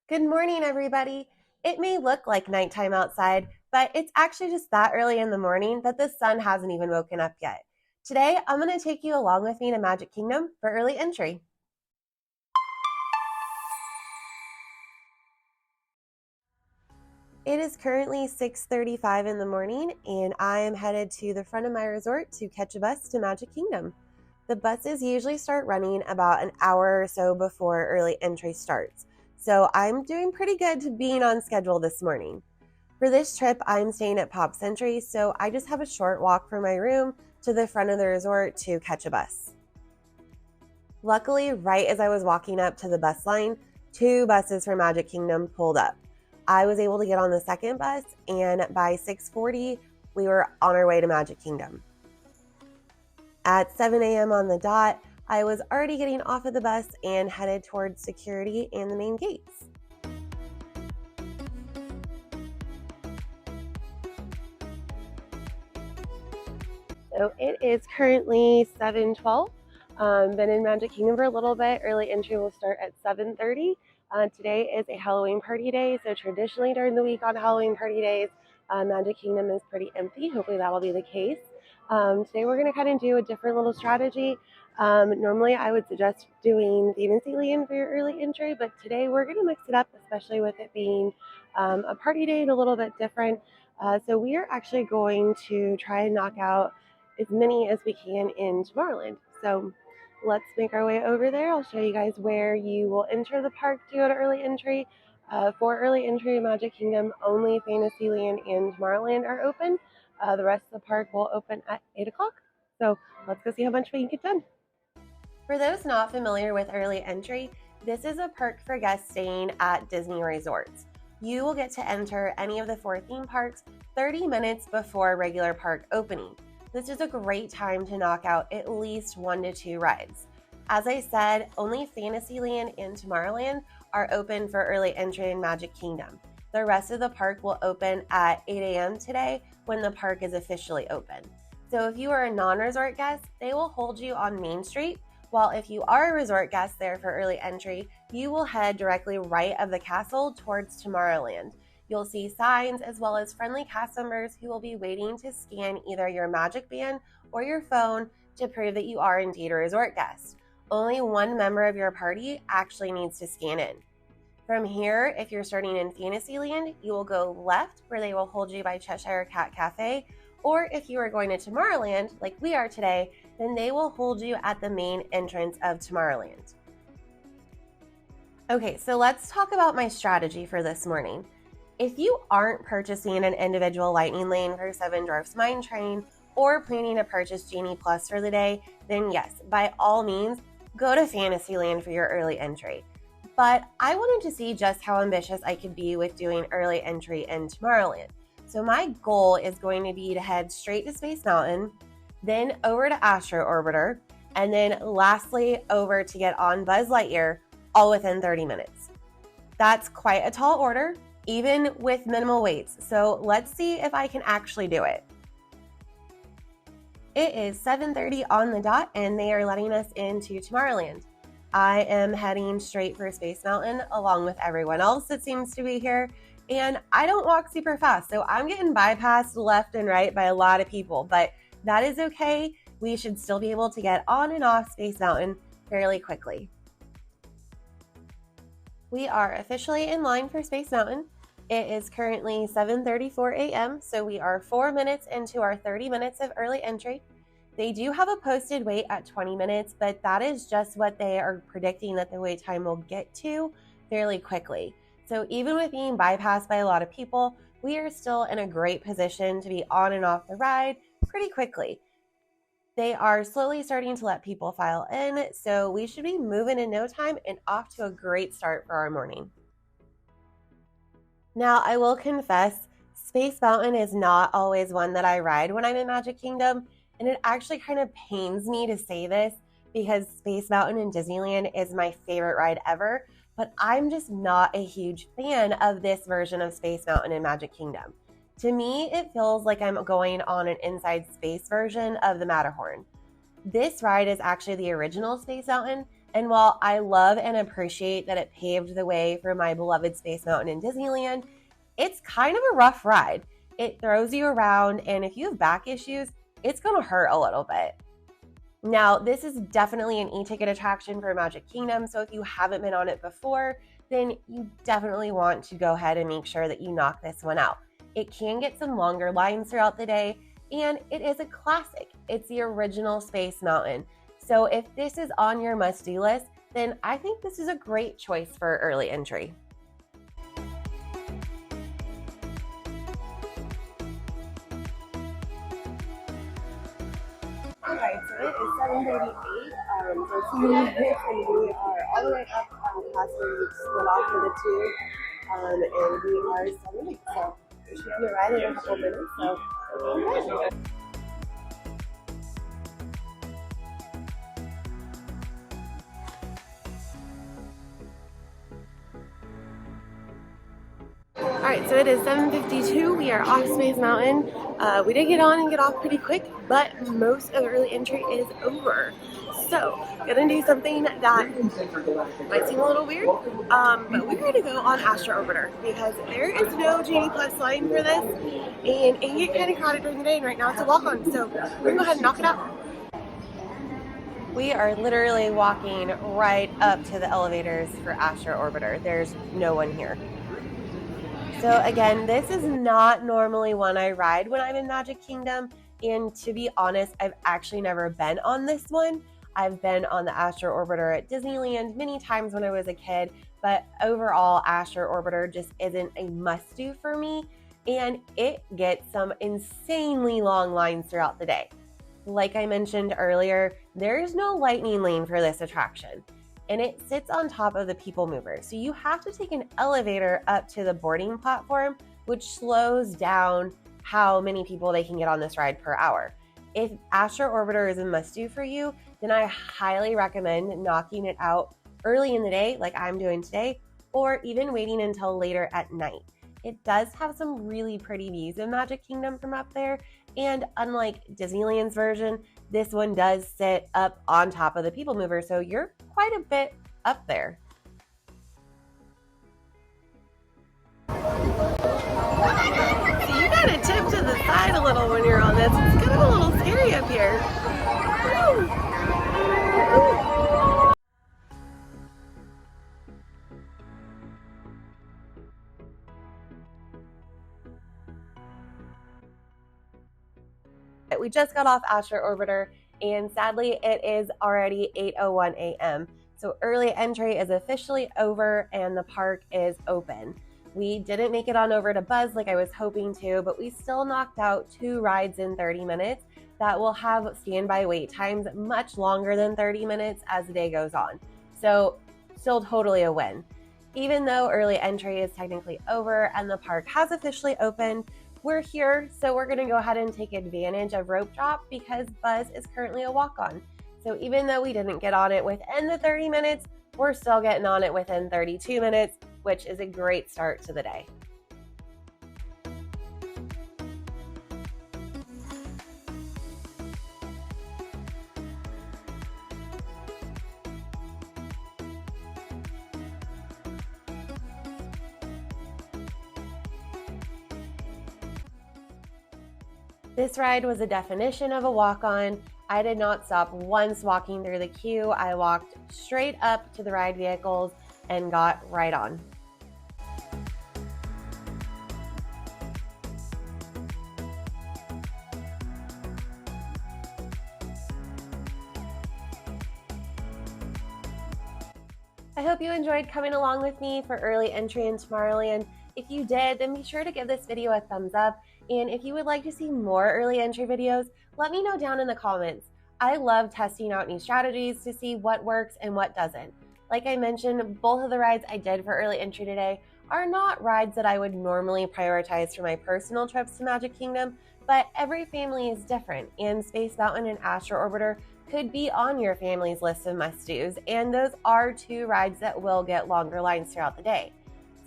Good morning, everybody. It may look like nighttime outside, but it's actually just that early in the morning that the sun hasn't even woken up yet. Today, I'm going to take you along with me to Magic Kingdom for early entry. It is currently 6:35 in the morning, and I am headed to the front of my resort to catch a bus to Magic Kingdom. The buses usually start running about an hour or so before early entry starts, so I'm doing pretty good to being on schedule this morning. For this trip, I'm staying at Pop Century, so I just have a short walk from my room to the front of the resort to catch a bus. Luckily, right as I was walking up to the bus line, two buses for Magic Kingdom pulled up. I was able to get on the second bus, and by 6:40, we were on our way to Magic Kingdom. At 7 a.m. on the dot, I was already getting off of the bus and headed towards security and the main gates. So it is currently 7:12. Been in Magic Kingdom for a little bit. Early entry will start at 7:30. Today is a Halloween party day, so traditionally during the week on Halloween party days, Magic Kingdom is pretty empty. Hopefully that'll be the case. Today we're going to kind of do a different little strategy. Normally I would suggest doing Fantasyland for your early entry, but today we're going to mix it up, especially with it being a party day and a little bit different. So we are actually going to try and knock out as many as we can in Tomorrowland. So let's make our way over there. I'll show you guys where you will enter the park to go to early entry. For early entry in Magic Kingdom, only Fantasyland and Tomorrowland are open. The rest of the park will open at 8 o'clock. So let's go see how much we can get done. For those not familiar with early entry, this is a perk for guests staying at Disney resorts. You will get to enter any of the 4 theme parks 30 minutes before regular park opening. This is a great time to knock out at least 1 to 2 rides. As I said, only Fantasyland and Tomorrowland are open for early entry in Magic Kingdom. The rest of the park will open at 8 a.m. today when the park is officially open. So if you are a non-resort guest, they will hold you on Main Street, while if you are a resort guest there for early entry, you will head directly right of the castle towards Tomorrowland. You'll see signs as well as friendly cast members who will be waiting to scan either your Magic Band or your phone to prove that you are indeed a resort guest. Only one member of your party actually needs to scan in. From here, if you're starting in Fantasyland, you will go left where they will hold you by Cheshire Cat Cafe, or if you are going to Tomorrowland, like we are today, then they will hold you at the main entrance of Tomorrowland. Okay, so let's talk about my strategy for this morning. If you aren't purchasing an individual Lightning Lane for Seven Dwarfs Mine Train or planning to purchase Genie Plus for the day, then yes, by all means, go to Fantasyland for your early entry. But I wanted to see just how ambitious I could be with doing early entry in Tomorrowland. So my goal is going to be to head straight to Space Mountain, then over to Astro Orbiter, and then lastly over to get on Buzz Lightyear, all within 30 minutes. That's quite a tall order, even with minimal weights. So let's see if I can actually do it. It is 7:30 on the dot, and they are letting us into Tomorrowland. I am heading straight for Space Mountain along with everyone else that seems to be here. And I don't walk super fast, so I'm getting bypassed left and right by a lot of people, but that is okay. We should still be able to get on and off Space Mountain fairly quickly. We are officially in line for Space Mountain. It is currently 7:34 a.m., so we are 4 minutes into our 30 minutes of early entry. They do have a posted wait at 20 minutes, but that is just what they are predicting that the wait time will get to fairly quickly. So even with being bypassed by a lot of people, we are still in a great position to be on and off the ride pretty quickly. They are slowly starting to let people file in, so we should be moving in no time and off to a great start for our morning. Now, I will confess, Space Mountain is not always one that I ride when I'm in Magic Kingdom, and it actually kind of pains me to say this because Space Mountain in Disneyland is my favorite ride ever, but I'm just not a huge fan of this version of Space Mountain in Magic Kingdom. To me, it feels like I'm going on an inside space version of the Matterhorn. This ride is actually the original Space Mountain, And while I love and appreciate that it paved the way for my beloved Space Mountain in Disneyland, it's kind of a rough ride. It throws you around, and if you have back issues, it's going to hurt a little bit. Now, this is definitely an e-ticket attraction for Magic Kingdom, so if you haven't been on it before, then you definitely want to go ahead and make sure that you knock this one out. It can get some longer lines throughout the day, and it is a classic. It's the original Space Mountain. So if this is on your must-do list, then I think this is a great choice for early entry. Alright, so it is 7:38, so it's 2 minutes, and we are all the way up past where we split off for the two, and we are 7 weeks, so we should be arriving in a couple minutes, so we're doing good. Alright, so it is 7:52. We are off Space Mountain. We did get on and get off pretty quick, but most of the early entry is over. So, gonna do something that might seem a little weird, but we're gonna go on Astro Orbiter because there is no Genie Plus line for this, and it can get kind of crowded during the day, and right now it's a walk-on, so we're gonna go ahead and knock it out. We are literally walking right up to the elevators for Astro Orbiter. There's no one here. So again, this is not normally one I ride when I'm in Magic Kingdom, and to be honest, I've actually never been on this one. I've been on the Astro Orbiter at Disneyland many times when I was a kid, but overall, Astro Orbiter just isn't a must-do for me, and it gets some insanely long lines throughout the day. Like I mentioned earlier, there is no lightning lane for this attraction, and it sits on top of the people mover. So you have to take an elevator up to the boarding platform, which slows down how many people they can get on this ride per hour. If Astro Orbiter is a must-do for you, then I highly recommend knocking it out early in the day, like I'm doing today, or even waiting until later at night. It does have some really pretty views of Magic Kingdom from up there, and unlike Disneyland's version, this one does sit up on top of the people mover, so you're quite a bit up there. So you gotta tip to the side a little when you're on this. It's kind of a little scary up here. Woo! We just got off Astro Orbiter, and sadly it is already 8:01 a.m. So early entry is officially over and the park is open. We didn't make it on over to Buzz like I was hoping to, but we still knocked out 2 rides in 30 minutes that will have standby wait times much longer than 30 minutes as the day goes on. So still totally a win. Even though early entry is technically over and the park has officially opened, we're here, so we're gonna go ahead and take advantage of Rope Drop because Buzz is currently a walk-on. So even though we didn't get on it within the 30 minutes, we're still getting on it within 32 minutes, which is a great start to the day. This ride was a definition of a walk-on. I did not stop once walking through the queue. I walked straight up to the ride vehicles and got right on. I hope you enjoyed coming along with me for early entry in Tomorrowland. If you did, then be sure to give this video a thumbs up. And if you would like to see more early entry videos, let me know down in the comments. I love testing out new strategies to see what works and what doesn't. Like I mentioned, both of the rides I did for early entry today are not rides that I would normally prioritize for my personal trips to Magic Kingdom, but every family is different, and Space Mountain and Astro Orbiter could be on your family's list of must-dos, and those are 2 rides that will get longer lines throughout the day.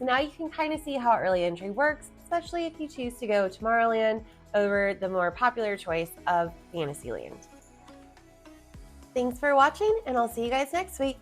So now you can kind of see how early entry works, especially if you choose to go Tomorrowland over the more popular choice of Fantasyland. Thanks for watching, and I'll see you guys next week.